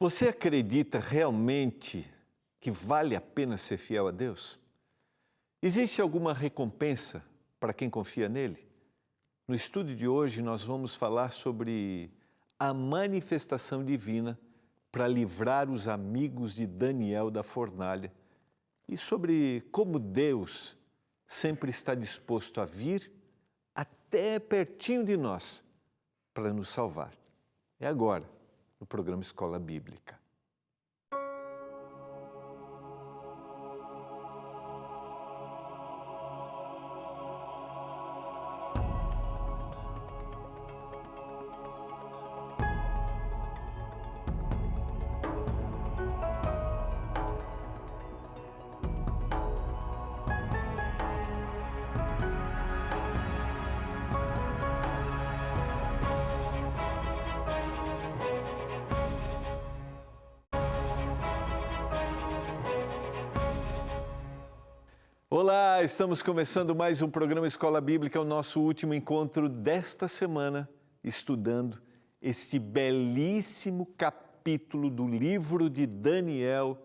Você acredita realmente que vale a pena ser fiel a Deus? Existe alguma recompensa para quem confia nele? No estudo de hoje nós vamos falar sobre a manifestação divina para livrar os amigos de Daniel da fornalha e sobre como Deus sempre está disposto a vir até pertinho de nós para nos salvar. É agora, no programa Escola Bíblica. Olá, estamos começando mais um programa Escola Bíblica, o nosso último encontro desta semana, estudando este belíssimo capítulo do livro de Daniel,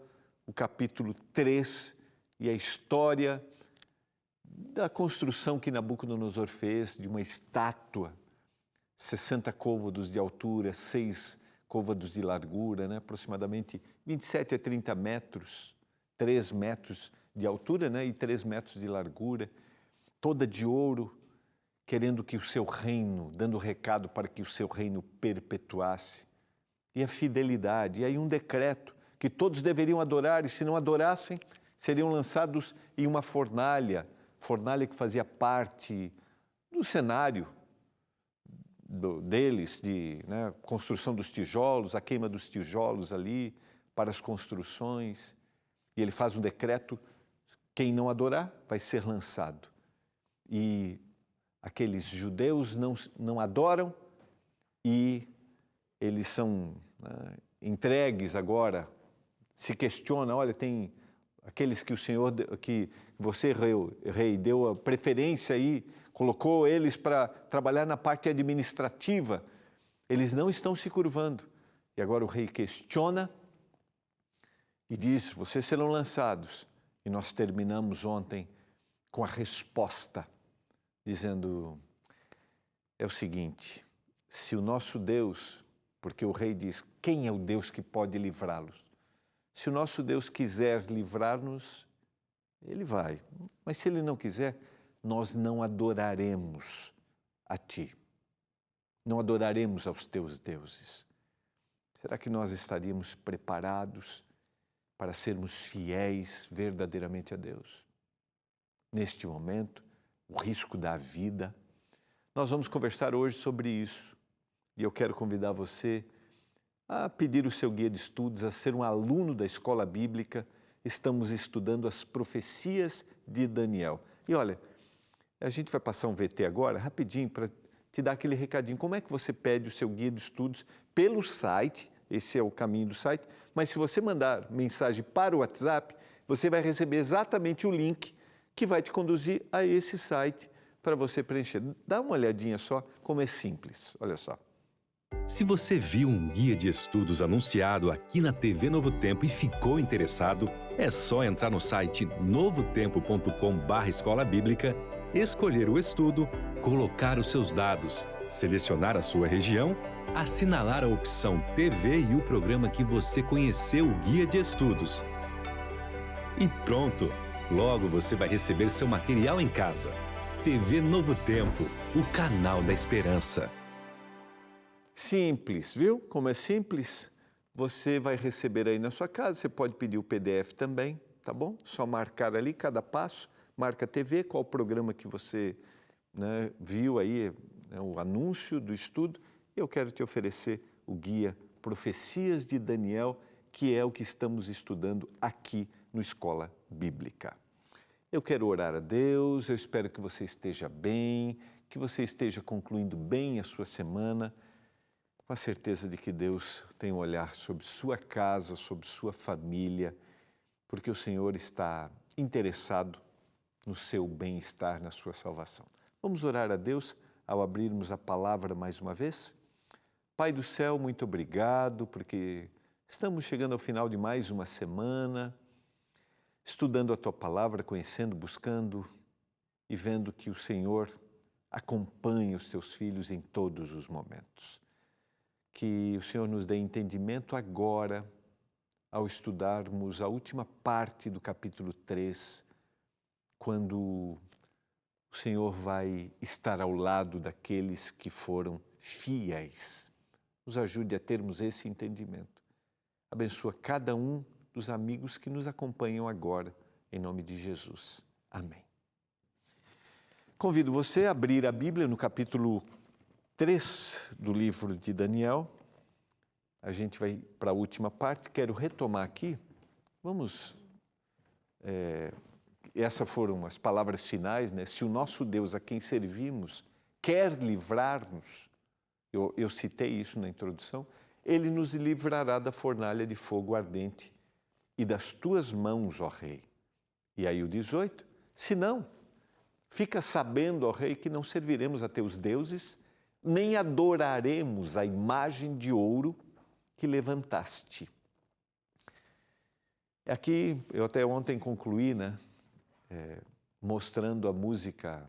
o capítulo 3, e a história da construção que Nabucodonosor fez de uma estátua, 60 côvados de altura, 6 côvados de largura, aproximadamente 27 a 30 metros, 3 metros de altura, e 3 metros de largura, toda de ouro, querendo que o seu reino, dando recado para que o seu reino perpetuasse. E a fidelidade, e aí um decreto que todos deveriam adorar, e se não adorassem, seriam lançados em uma fornalha que fazia parte do cenário deles, de construção dos tijolos, a queima dos tijolos ali, para as construções. E ele faz um decreto: quem não adorar vai ser lançado. E aqueles judeus não adoram e eles são entregues agora. Se questiona, olha, tem aqueles que o Senhor, que você, rei, deu a preferência aí, colocou eles para trabalhar na parte administrativa. Eles não estão se curvando. E agora o rei questiona e diz: vocês serão lançados. E nós terminamos ontem com a resposta, dizendo: é o seguinte, se o nosso Deus, porque o rei diz, quem é o Deus que pode livrá-los? Se o nosso Deus quiser livrar-nos, ele vai. Mas se ele não quiser, nós não adoraremos a ti. Não adoraremos aos teus deuses. Será que nós estaríamos preparados para sermos fiéis verdadeiramente a Deus? Neste momento, o risco da vida. Nós vamos conversar hoje sobre isso. E eu quero convidar você a pedir o seu guia de estudos, a ser um aluno da Escola Bíblica. Estamos estudando as profecias de Daniel. E olha, a gente vai passar um VT agora, rapidinho, para te dar aquele recadinho. Como é que você pede o seu guia de estudos? Pelo site. Esse é o caminho do site, mas se você mandar mensagem para o WhatsApp, você vai receber exatamente o link que vai te conduzir a esse site para você preencher. Dá uma olhadinha só como é simples, olha só. Se você viu um guia de estudos anunciado aqui na TV Novo Tempo e ficou interessado, é só entrar no site novotempo.com/escola bíblica, escolher o estudo, colocar os seus dados, selecionar a sua região, assinalar a opção TV e o programa que você conheceu o guia de estudos. E pronto! Logo você vai receber seu material em casa. TV Novo Tempo, o canal da esperança. Simples, viu? Como é simples? Você vai receber aí na sua casa, você pode pedir o PDF também, tá bom? Só marcar ali cada passo, marca TV, qual o programa que você viu aí, o anúncio do estudo. Eu quero te oferecer o guia Profecias de Daniel, que é o que estamos estudando aqui no Escola Bíblica. Eu quero orar a Deus, eu espero que você esteja bem, que você esteja concluindo bem a sua semana, com a certeza de que Deus tem um olhar sobre sua casa, sobre sua família, porque o Senhor está interessado no seu bem-estar, na sua salvação. Vamos orar a Deus ao abrirmos a palavra mais uma vez? Pai do céu, muito obrigado, porque Estamos chegando ao final de mais uma semana, estudando a Tua Palavra, conhecendo, buscando e vendo que o Senhor acompanha os Teus filhos em todos os momentos. Que o Senhor nos dê entendimento agora, ao estudarmos a última parte do capítulo 3, quando o Senhor vai estar ao lado daqueles que foram fiéis. Nos ajude a termos esse entendimento. Abençoa cada um dos amigos que nos acompanham agora, em nome de Jesus. Amém. Convido você a abrir a Bíblia no capítulo 3 do livro de Daniel. A gente vai para a última parte, quero retomar aqui. Essas foram as palavras finais, né? Se o nosso Deus a quem servimos quer livrar-nos, eu citei isso na introdução, Ele nos livrará da fornalha de fogo ardente e das tuas mãos, ó Rei. E aí o 18, se não, fica sabendo, ó Rei, que não serviremos a teus deuses, nem adoraremos a imagem de ouro que levantaste. Aqui, eu até ontem concluí, né, mostrando a música,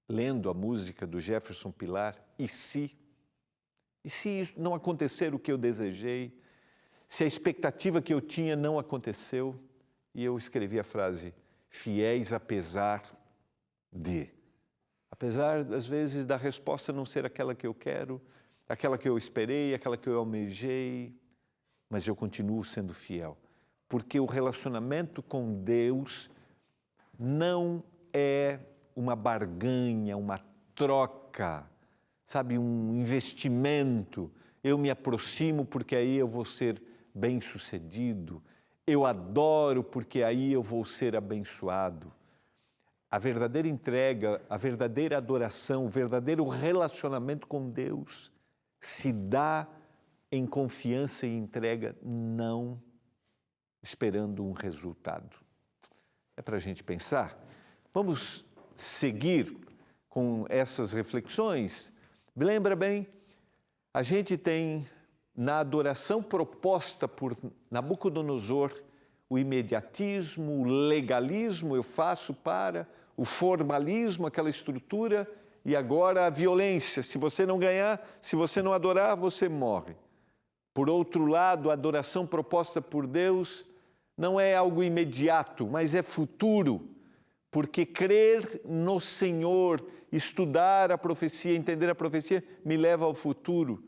lendo a música do Jefferson Pilar, E se não acontecer o que eu desejei, se a expectativa que eu tinha não aconteceu, e eu escrevi a frase, fiéis apesar de. Apesar, às vezes, da resposta não ser aquela que eu quero, aquela que eu esperei, aquela que eu almejei, mas eu continuo sendo fiel. Porque o relacionamento com Deus não é uma barganha, uma troca, sabe, um investimento. Eu me aproximo porque aí eu vou ser bem-sucedido. Eu adoro porque aí eu vou ser abençoado. A verdadeira entrega, a verdadeira adoração, o verdadeiro relacionamento com Deus se dá em confiança e entrega, não esperando um resultado. É para a gente pensar. Vamos seguir com essas reflexões. Lembra bem, a gente tem na adoração proposta por Nabucodonosor o imediatismo, o legalismo, eu faço para, o formalismo, aquela estrutura, e agora a violência. Se você não ganhar, se você não adorar, você morre. Por outro lado, a adoração proposta por Deus não é algo imediato, mas é futuro, porque crer no Senhor, estudar a profecia, entender a profecia, me leva ao futuro.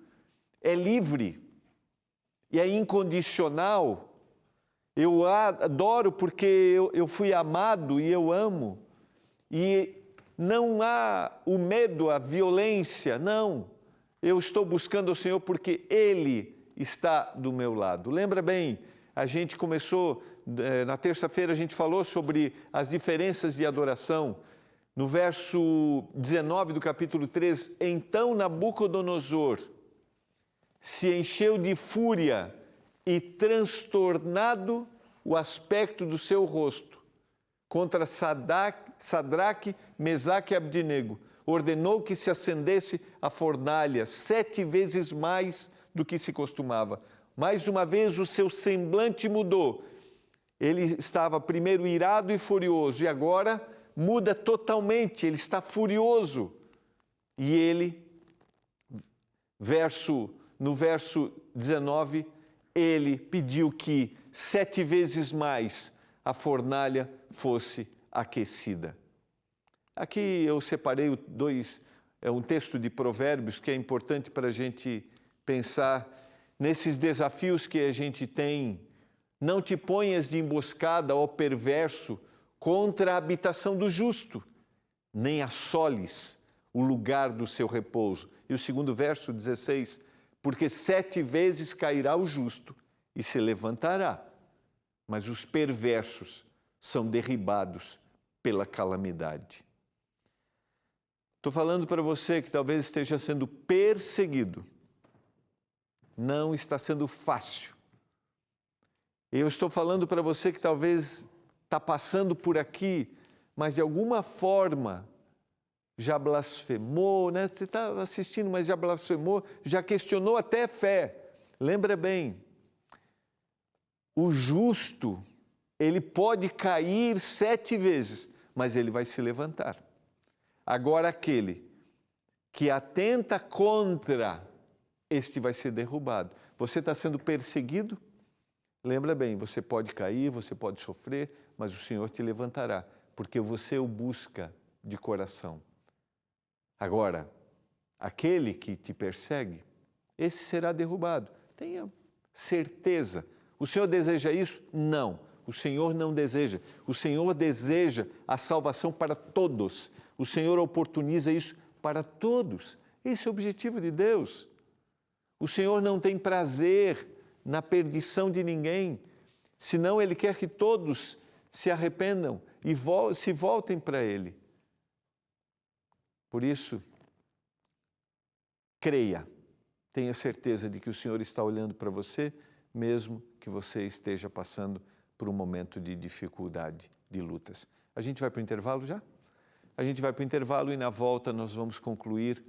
É livre e é incondicional. Eu adoro porque eu fui amado e eu amo. E não há o medo, a violência, não. Eu estou buscando o Senhor porque Ele está do meu lado. Lembra bem, a gente começou, na terça-feira a gente falou sobre as diferenças de adoração. No verso 19 do capítulo 3, então Nabucodonosor se encheu de fúria e transtornado o aspecto do seu rosto contra Sadraque, Mesaque e Abdinego. Ordenou que se acendesse a fornalha 7 vezes mais do que se costumava. Mais uma vez o seu semblante mudou. Ele estava primeiro irado e furioso e agora muda totalmente, ele está furioso. E ele, no verso 19, ele pediu que 7 vezes mais a fornalha fosse aquecida. Aqui eu separei um texto de Provérbios que é importante para a gente pensar nesses desafios que a gente tem. Não te ponhas de emboscada, ó perverso, contra a habitação do justo, nem assoles o lugar do seu repouso. E o segundo verso, 16, porque 7 vezes cairá o justo e se levantará, mas os perversos são derribados pela calamidade. Estou falando para você que talvez esteja sendo perseguido. Não está sendo fácil. Eu estou falando para você que talvez está passando por aqui, mas de alguma forma já blasfemou, né? Você está assistindo, mas já blasfemou, já questionou até fé. Lembra bem, o justo, ele pode cair 7 vezes, mas ele vai se levantar. Agora aquele que atenta contra, este vai ser derrubado. Você está sendo perseguido? Lembra bem, você pode cair, você pode sofrer, mas o Senhor te levantará, porque você o busca de coração. Agora, aquele que te persegue, esse será derrubado. Tenha certeza. O Senhor deseja isso? Não. O Senhor não deseja. O Senhor deseja a salvação para todos. O Senhor oportuniza isso para todos. Esse é o objetivo de Deus. O Senhor não tem prazer na perdição de ninguém, senão Ele quer que todos se arrependam e se voltem para Ele. Por isso, creia, tenha certeza de que o Senhor está olhando para você, mesmo que você esteja passando por um momento de dificuldade, de lutas. A gente vai para o intervalo já? A gente vai para o intervalo e na volta nós vamos concluir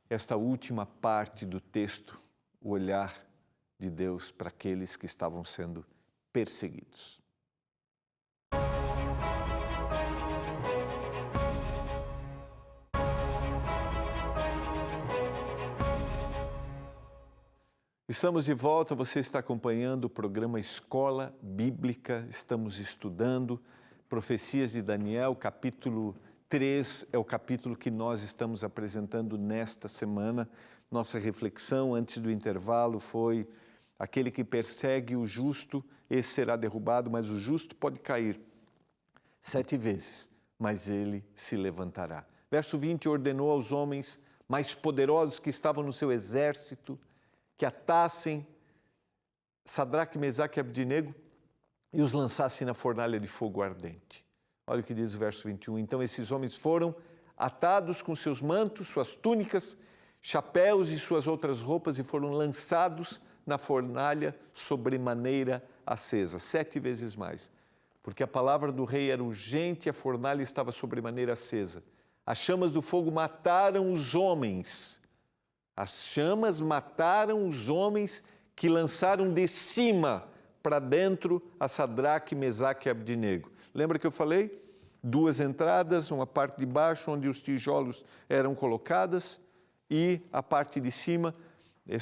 esta última parte do texto, o olhar de Deus para aqueles que estavam sendo perseguidos. Estamos de volta, você está acompanhando o programa Escola Bíblica, estamos estudando Profecias de Daniel, capítulo 3 é o capítulo que nós estamos apresentando nesta semana. Nossa reflexão antes do intervalo foi: aquele que persegue o justo, esse será derrubado, mas o justo pode cair 7 vezes, mas ele se levantará. Verso 20, ordenou aos homens mais poderosos que estavam no seu exército que atassem Sadraque, Mesaque e Abdinego e os lançassem na fornalha de fogo ardente. Olha o que diz o verso 21. Então esses homens foram atados com seus mantos, suas túnicas, chapéus e suas outras roupas e foram lançados na fornalha sobremaneira acesa, 7 vezes mais. Porque a palavra do rei era urgente e a fornalha estava sobremaneira acesa. As chamas do fogo mataram os homens. As chamas mataram os homens que lançaram de cima para dentro a Sadraque, Mesaque e Abdinego. Lembra que eu falei? 2 entradas, uma parte de baixo onde os tijolos eram colocadas e a parte de cima,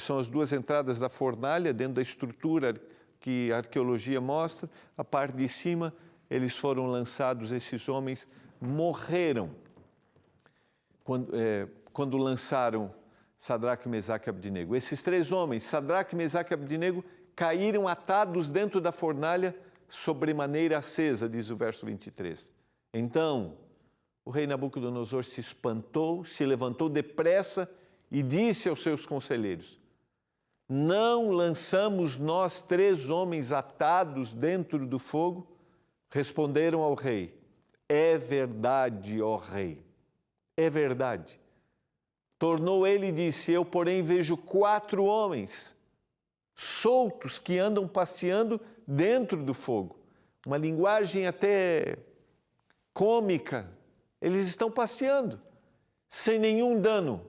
são as 2 entradas da fornalha dentro da estrutura que a arqueologia mostra. A parte de cima, eles foram lançados, esses homens morreram quando lançaram Sadraque, Mesaque e Abdinego. Esses 3 homens, Sadraque, Mesaque e Abdinego, caíram atados dentro da fornalha sobremaneira acesa, diz o verso 23. Então, o rei Nabucodonosor se espantou, se levantou depressa e disse aos seus conselheiros: não lançamos nós 3 homens atados dentro do fogo? Responderam ao rei: é verdade, ó rei, é verdade. Tornou ele e disse: eu, porém, vejo 4 homens soltos que andam passeando dentro do fogo. Uma linguagem até cômica. Eles estão passeando, sem nenhum dano.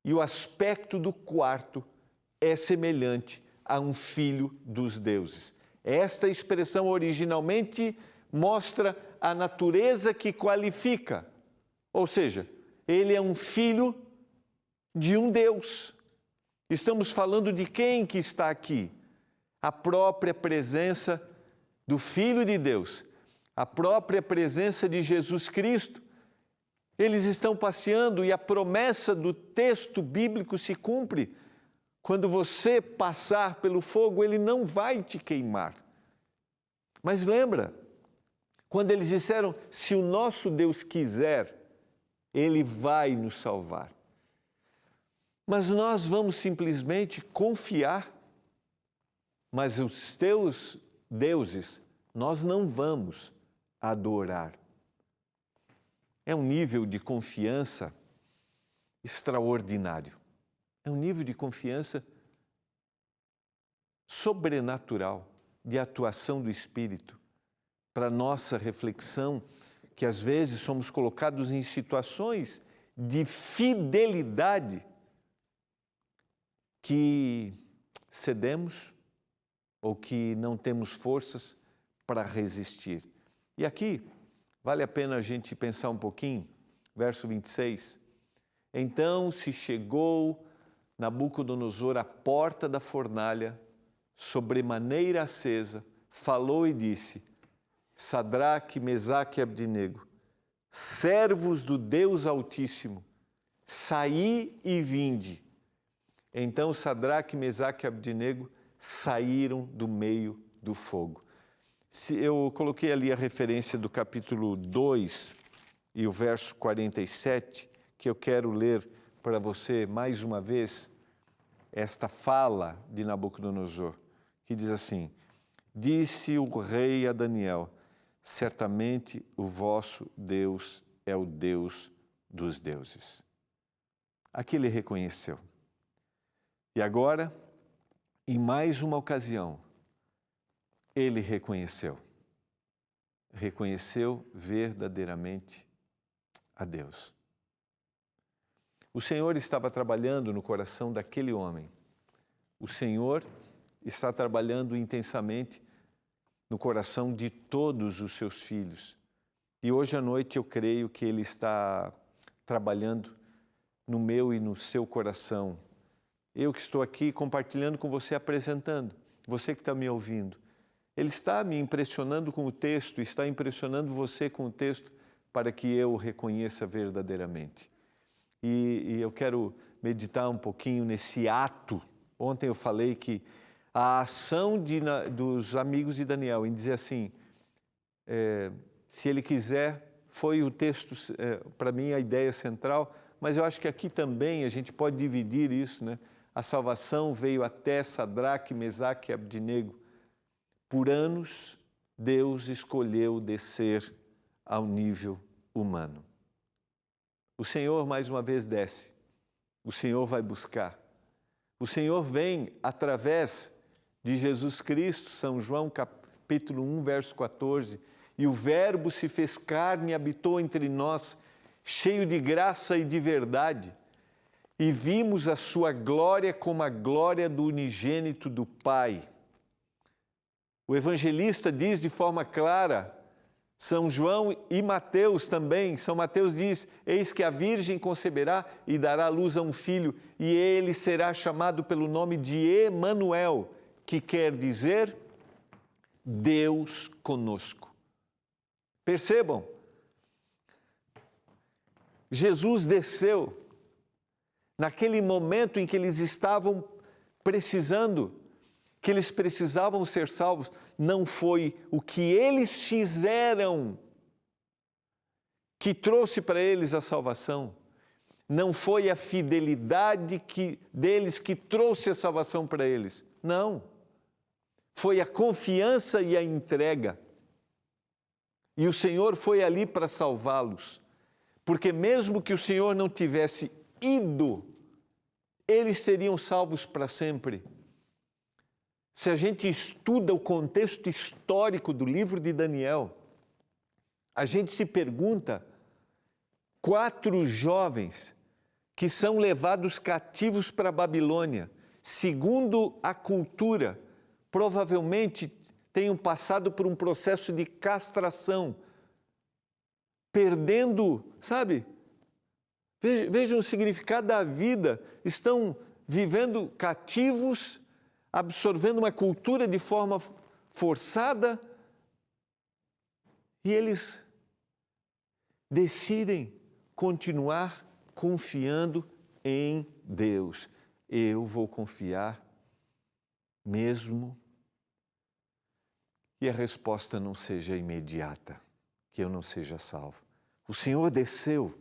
E o aspecto do quarto é semelhante a um filho dos deuses. Esta expressão originalmente mostra a natureza que qualifica. Ou seja, ele é um filho de um Deus. Estamos falando de quem que está aqui? A própria presença do Filho de Deus, a própria presença de Jesus Cristo. Eles estão passeando e a promessa do texto bíblico se cumpre. Quando você passar pelo fogo, ele não vai te queimar. Mas lembra, quando eles disseram: se o nosso Deus quiser, ele vai nos salvar. Mas nós vamos simplesmente confiar, mas os teus deuses nós não vamos adorar. É um nível de confiança extraordinário. É um nível de confiança sobrenatural, de atuação do Espírito, para nossa reflexão, que às vezes somos colocados em situações de fidelidade que cedemos ou que não temos forças para resistir. E aqui vale a pena a gente pensar um pouquinho, verso 26. Então se chegou Nabucodonosor à porta da fornalha, sobremaneira acesa, falou e disse: Sadraque, Mesaque e Abdinego, servos do Deus Altíssimo, saí e vinde. Então Sadraque, Mesaque e Abdinego saíram do meio do fogo. Eu coloquei ali a referência do capítulo 2 e o verso 47, que eu quero ler para você mais uma vez esta fala de Nabucodonosor, que diz assim: Disse o rei a Daniel: certamente o vosso Deus é o Deus dos deuses. Aqui ele reconheceu. E agora, em mais uma ocasião, ele reconheceu verdadeiramente a Deus. O Senhor estava trabalhando no coração daquele homem. O Senhor está trabalhando intensamente no coração de todos os seus filhos. E hoje à noite eu creio que Ele está trabalhando no meu e no seu coração. Eu que estou aqui compartilhando com você, apresentando, você que está me ouvindo. Ele está me impressionando com o texto, está impressionando você com o texto para que eu o reconheça verdadeiramente. E eu quero meditar um pouquinho nesse ato. Ontem eu falei que a ação dos amigos de Daniel em dizer assim, se ele quiser, foi o texto, para mim, a ideia central, mas eu acho que aqui também a gente pode dividir isso, né? A salvação veio até Sadraque, Mesaque e Abdinego. Por anos, Deus escolheu descer ao nível humano. O Senhor, mais uma vez, desce. O Senhor vai buscar. O Senhor vem através de Jesus Cristo, São João, capítulo 1, verso 14. E o Verbo se fez carne e habitou entre nós, cheio de graça e de verdade. E vimos a sua glória como a glória do unigênito do Pai. O evangelista diz de forma clara, São João e Mateus também, São Mateus diz: eis que a Virgem conceberá e dará à luz a um filho, e ele será chamado pelo nome de Emanuel, que quer dizer Deus conosco. Percebam, Jesus desceu naquele momento em que eles estavam precisando, que eles precisavam ser salvos. Não foi o que eles fizeram que trouxe para eles a salvação. Não foi a fidelidade deles que trouxe a salvação para eles. Não. Foi a confiança e a entrega. E o Senhor foi ali para salvá-los. Porque mesmo que o Senhor não tivesse ido, eles seriam salvos para sempre. Se a gente estuda o contexto histórico do livro de Daniel, a gente se pergunta, 4 jovens que são levados cativos para a Babilônia, segundo a cultura, provavelmente tenham passado por um processo de castração, perdendo, sabe? Vejam o significado da vida, estão vivendo cativos, absorvendo uma cultura de forma forçada, e eles decidem continuar confiando em Deus. Eu vou confiar mesmo que a resposta não seja imediata, que eu não seja salvo. O Senhor desceu.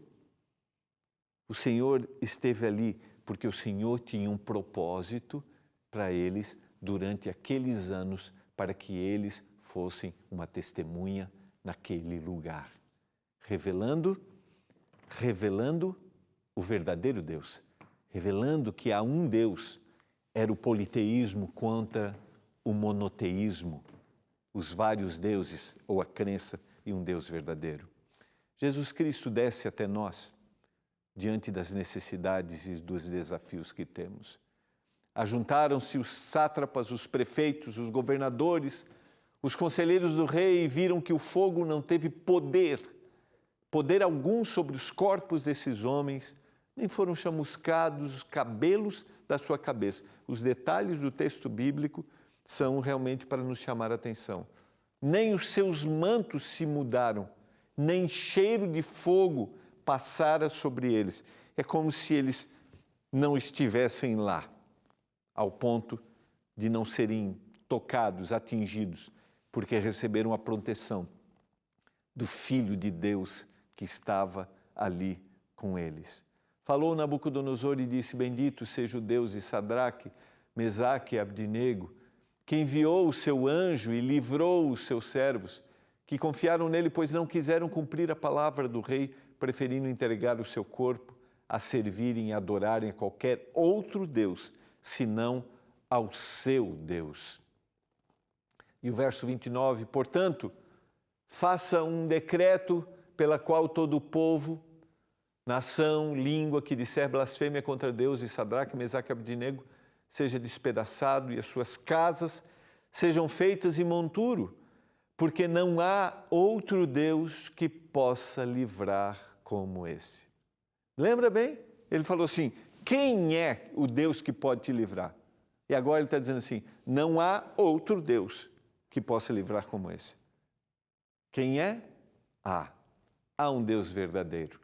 O Senhor esteve ali porque o Senhor tinha um propósito para eles durante aqueles anos, para que eles fossem uma testemunha naquele lugar, revelando o verdadeiro Deus, revelando que há um Deus. Era o politeísmo contra o monoteísmo, os vários deuses ou a crença em um Deus verdadeiro. Jesus Cristo desce até nós diante das necessidades e dos desafios que temos. Ajuntaram-se os sátrapas, os prefeitos, os governadores, os conselheiros do rei e viram que o fogo não teve poder algum sobre os corpos desses homens, nem foram chamuscados os cabelos da sua cabeça. Os detalhes do texto bíblico são realmente para nos chamar a atenção. Nem os seus mantos se mudaram, nem cheiro de fogo passara sobre eles. É como se eles não estivessem lá, ao ponto de não serem tocados, atingidos, porque receberam a proteção do Filho de Deus que estava ali com eles. Falou Nabucodonosor e disse: bendito seja o Deus de Sadraque, Mesaque e Abdinego, que enviou o seu anjo e livrou os seus servos, que confiaram nele, pois não quiseram cumprir a palavra do rei, preferindo entregar o seu corpo a servirem e adorarem a qualquer outro Deus, senão ao seu Deus. E o verso 29, portanto, faça um decreto pela qual todo o povo, nação, língua que disser blasfêmia contra Deus e Sadraque, Mesaque e Abdinego seja despedaçado e as suas casas sejam feitas em monturo, porque não há outro Deus que possa livrar como esse. Lembra bem? Ele falou assim, quem é o Deus que pode te livrar? E agora ele está dizendo assim, não há outro Deus que possa livrar como esse. Quem é? Há um Deus verdadeiro.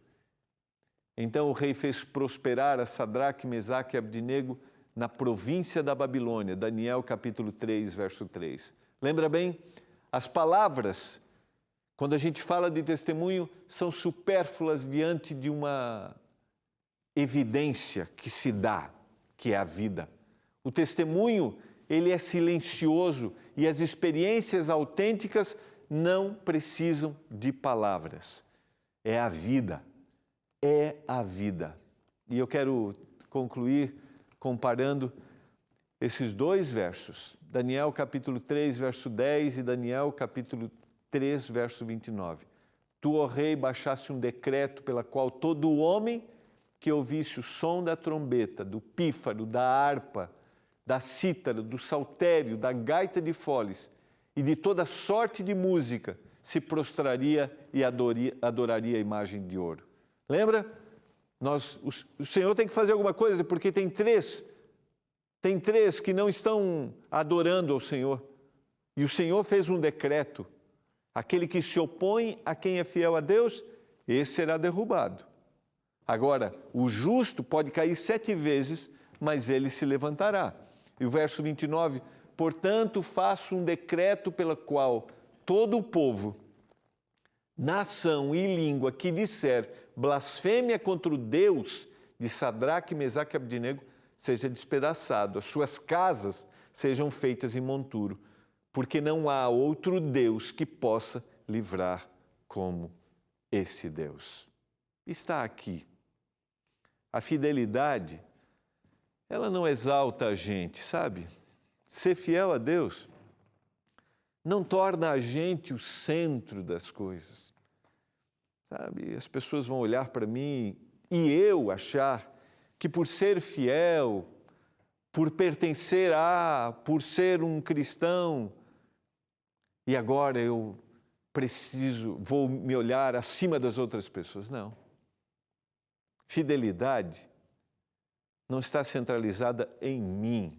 Então o rei fez prosperar a Sadraque, Mesaque e Abdinego na província da Babilônia. Daniel capítulo 3, verso 3. Lembra bem? As palavras, quando a gente fala de testemunho, são supérfluas diante de uma evidência que se dá, que é a vida. O testemunho, ele é silencioso e as experiências autênticas não precisam de palavras. É a vida. É a vida. E eu quero concluir comparando esses dois versos, Daniel capítulo 3, verso 10 e Daniel capítulo 3, verso 29. Tu, ó rei, baixaste um decreto pela qual todo homem que ouvisse o som da trombeta, do pífaro, da harpa, da cítara, do saltério, da gaita de foles e de toda sorte de música se prostraria e adoraria a imagem de ouro. Lembra? O Senhor tem que fazer alguma coisa, porque tem três que não estão adorando ao Senhor. E o Senhor fez um decreto. Aquele que se opõe a quem é fiel a Deus, esse será derrubado. Agora, o justo pode cair 7 vezes, mas ele se levantará. E o verso 29, portanto, faço um decreto pela qual todo o povo, nação e língua que disser blasfêmia contra o Deus de Sadraque, Mesaque e Abdinego seja despedaçado, as suas casas sejam feitas em monturo, porque não há outro Deus que possa livrar como esse Deus. Está aqui. A fidelidade, ela não exalta a gente, sabe? Ser fiel a Deus não torna a gente o centro das coisas. Sabe, as pessoas vão olhar para mim e eu achar que por ser fiel, por pertencer por ser um cristão, e agora eu vou me olhar acima das outras pessoas. Não. Fidelidade não está centralizada em mim.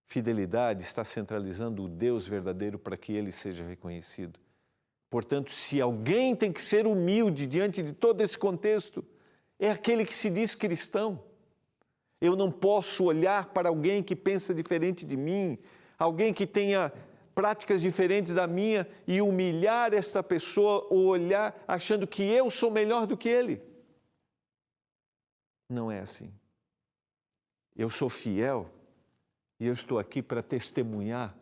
Fidelidade está centralizando o Deus verdadeiro para que ele seja reconhecido. Portanto, se alguém tem que ser humilde diante de todo esse contexto, é aquele que se diz cristão. Eu não posso olhar para alguém que pensa diferente de mim, alguém que tenha práticas diferentes da minha e humilhar esta pessoa ou olhar achando que eu sou melhor do que ele. Não é assim. Eu sou fiel e eu estou aqui para testemunhar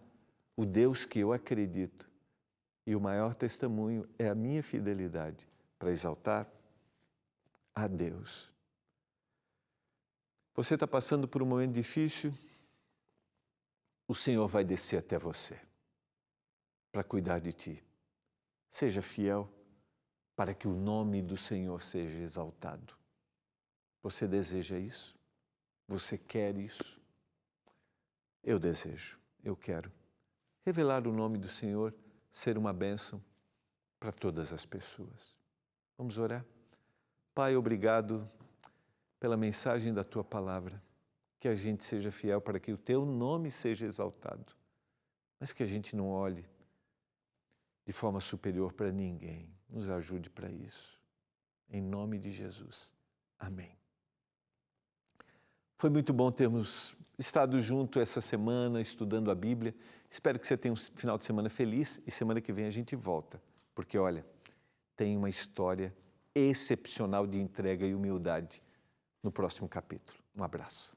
o Deus que eu acredito. E o maior testemunho é a minha fidelidade para exaltar a Deus. Você está passando por um momento difícil? O Senhor vai descer até você para cuidar de ti. Seja fiel para que o nome do Senhor seja exaltado. Você deseja isso? Você quer isso? Eu desejo, eu quero. Revelar o nome do Senhor, ser uma bênção para todas as pessoas. Vamos orar? Pai, obrigado pela mensagem da Tua palavra. Que a gente seja fiel para que o Teu nome seja exaltado. Mas que a gente não olhe de forma superior para ninguém. Nos ajude para isso. Em nome de Jesus. Amém. Foi muito bom termos estado junto essa semana, estudando a Bíblia. Espero que você tenha um final de semana feliz e semana que vem a gente volta. Porque, olha, tem uma história excepcional de entrega e humildade no próximo capítulo. Um abraço.